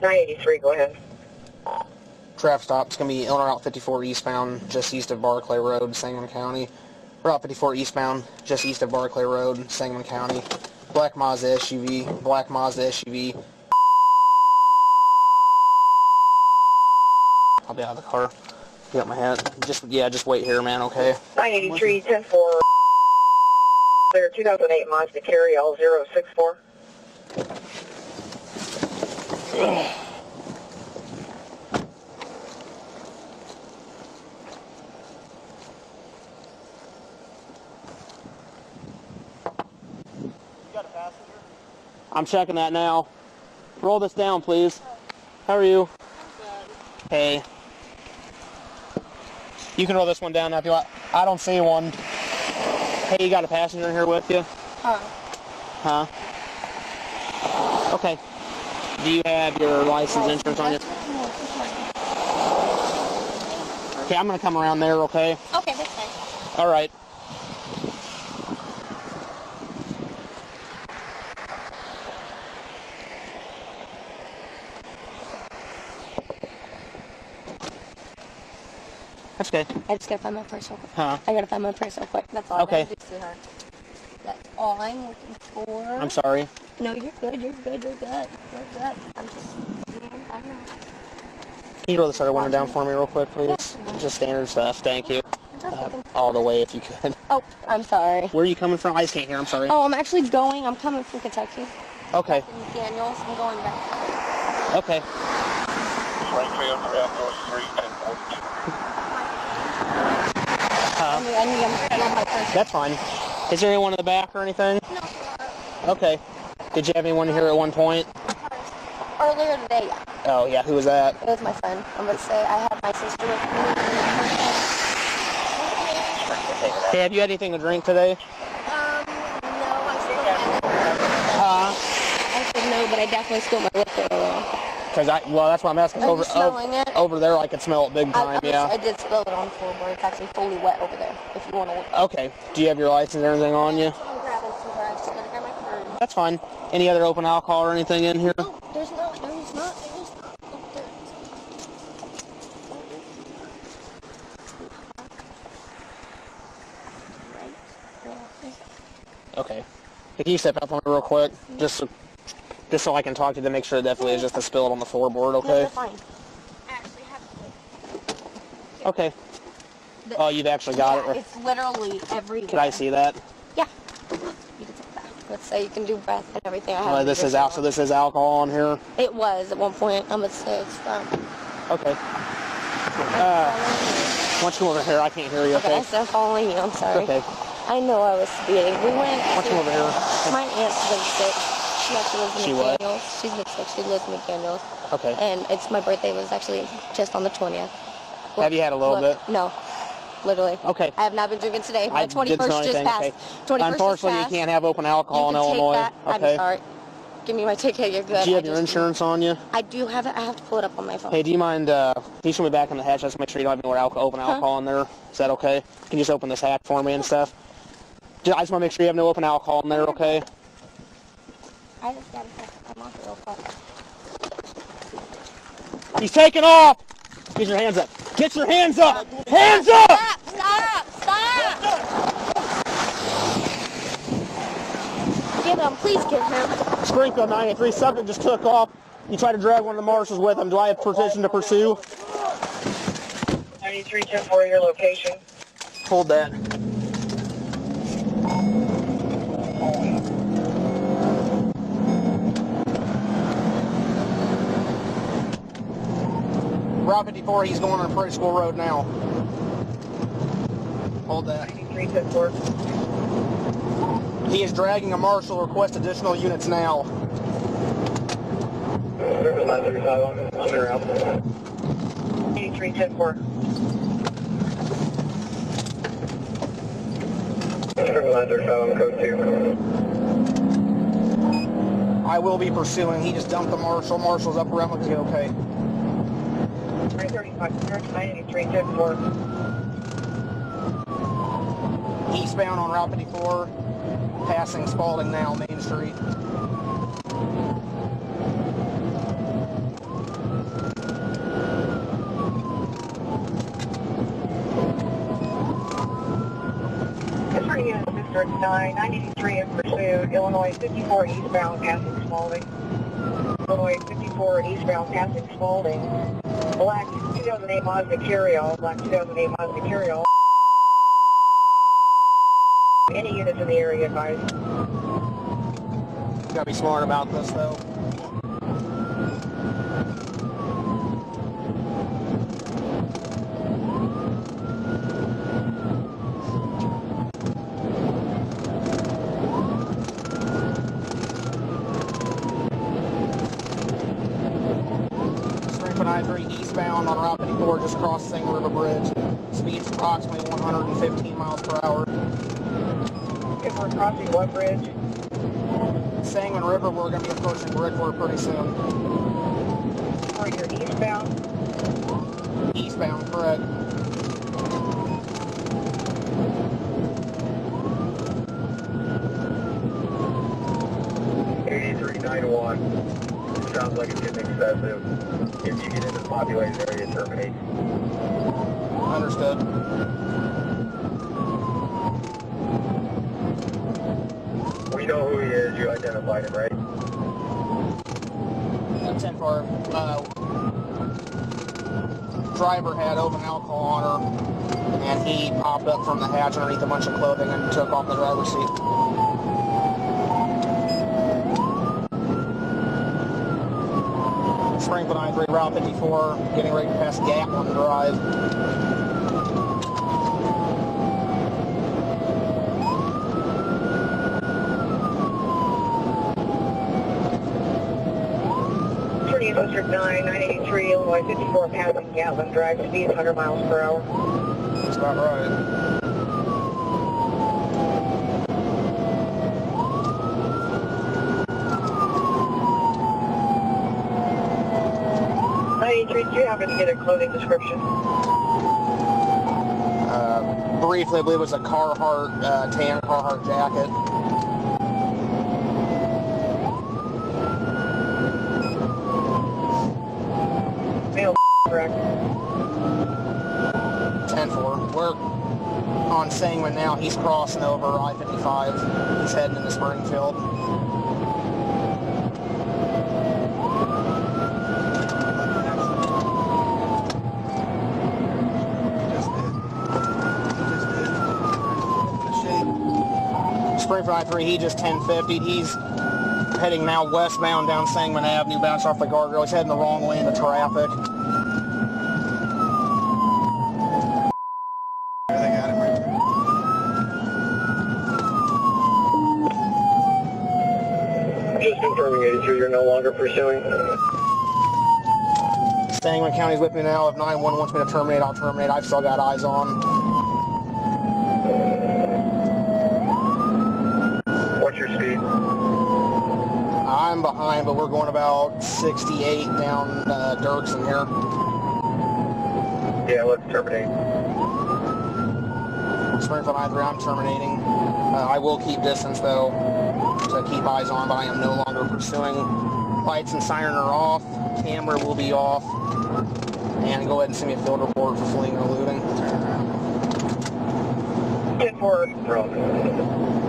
983, go ahead. Traffic stop. It's going to be on Route 54 eastbound, just east of Barclay Road, Sangamon County. Route 54 eastbound, just east of Barclay Road, Sangamon County. Black Mazda SUV. Black Mazda SUV. I'll be out of the car. You got my hat. Just wait here, man, okay? 983, 10-4. Clear 2008 Mazda Carry L064. I'm checking that now. Roll this down, please. How are you? Hey. You can roll this one down now if you want. I don't see one. Hey, you got a passenger in here with you? Huh? Okay. Do you have your license, insurance on you? Okay, I'm going to come around there, okay? Okay, that's fine. All right. That's good. I just gotta find my purse real quick. Huh? I gotta find my purse real quick. That's all Okay. I gotta do, sweetheart. That's all I'm looking for. I'm sorry. No, you're good. You're good. You're good. You're good. I'm just. I don't know. Can you roll this other window down for me real quick, please? Yeah. Just standard stuff. Thank you. All the way if you could. Oh, I'm sorry. Where are you coming from? I just can't hear. I'm sorry. Oh, I'm actually going. I'm coming from Kentucky. Okay. In Daniels. I'm going back. Okay. I need my purse. That's fine. Is there anyone in the back or anything? No. Okay. Did you have anyone here at one point? Earlier today, yeah. Oh, yeah. Who was that? It was my friend. I'm gonna say I had my sister with me. Hey, have you had anything to drink today? No, I still haven't. I said no, but I definitely spilled my liquor around. Well, that's why I'm asking. Are you smelling it? Over there, I could smell it big time, yeah. I did spill it on the floorboard. It's actually fully wet over there, if you want to look. Okay. Do you have your license or anything on you? I'm grabbing some I just gotta grab my purse. That's fine. Any other open alcohol or anything in here? No, there's not. There's not. Okay. Can you step up on me real quick? Just so I can talk to you to make sure it definitely is just a spill on the floorboard, okay? No, they're fine. I actually have it. Okay. Oh, you've actually got it? It's literally everywhere. Can I see that? Yeah. You can take that. Let's say you can do breath and everything. So this is alcohol in here? It was at one point. I'm going to say it's Okay. Why don't you come over here? I can't hear you, okay? Okay, so I'm following you. I'm sorry. Okay. I know I was speeding. We went. Why don't you come over here? My aunt's been sick. She actually lives in what? McDaniels. She's been sick. She lives in McDaniels. Okay. And my birthday was actually just on the 20th. Have you had a little bit? No. Literally. Okay. I have not been drinking today. My I didn't 21st know just anything. passed. Okay. 21st Unfortunately, just passed. you can't have open alcohol in Illinois. That. Okay. I'm sorry. Give me my ticket. You're good. Do you have your insurance on you? I do have it. I have to pull it up on my phone. Hey, do you mind, can you show me back in the hatch just to make sure you don't have any more open alcohol in there? Is that okay? Can you just open this hatch for me and stuff? I just want to make sure you have no open alcohol in there, okay? I just got to come off real quick. He's taking off! Get your hands up. Get your hands up! Hands up! Stop! Stop! Give him. Please give him. Springfield 93, subject just took off. You tried to drag one of the marshals with him. Do I have permission to pursue? 93, 10-4, your location. Hold that. Route 54, he's going on Prairie School Road now. Hold that. 93, 10-4. He is dragging a marshal. Request additional units now. 83, 10-4. I will be pursuing. He just dumped the marshal. Marshal's up around. Let's get okay. 335, 93, 10-4. Eastbound on Route 54, passing Spalding now, Main Street. District 9, 93 in pursuit, Illinois 54 eastbound passing Spalding. Illinois 54 eastbound passing Spalding. Black 2008 Mazda Carryall, Black 2008 Mazda Carryall. Any units in the area advised. Gotta be smart about this though. Springfield I-3 eastbound on Route 54 just crossed Sangamon River Bridge. Speed's approximately 115 miles per hour. If we're crossing what bridge? Sangamon River, we're going to be approaching Brickwork pretty soon. Or you're eastbound? Eastbound, correct. Sounds like it's getting excessive. If you get into the populated area, terminate. Understood. We know who he is. You identified him, right? 10-4. Driver had open alcohol on her, and he popped up from the hatch underneath a bunch of clothing and took off the driver's seat. Springfield I-3, Route 54, getting ready to pass Gatlin Drive. District 9, 983, Illinois 54 passing Gatlin Drive, speed 100 miles per hour. That's about right. Do you happen to get a clothing description? Briefly, I believe it was a Carhartt, tan Carhartt jacket. Male, correct. 10-4. We're on Sangamon now. He's crossing over I-55. He's heading into Springfield. Springfield I-3, he just 1050. He's heading now westbound down Sangamon Avenue, bounced off the guardrail. He's heading the wrong way into traffic. They got him right there. Just confirming, 83, you're no longer pursuing. Sangamon County's with me now. If 911 wants me to terminate, I'll terminate. I've still got eyes on. What's your speed? I'm behind, but we're going about 68 down Dirksen here. Yeah, let's terminate. Springfield I-3, I'm terminating. I will keep distance, though, to keep eyes on, but I am no longer pursuing. Lights and siren are off. Camera will be off. And go ahead and send me a field report for fleeing or looting. 10-4. Wrong.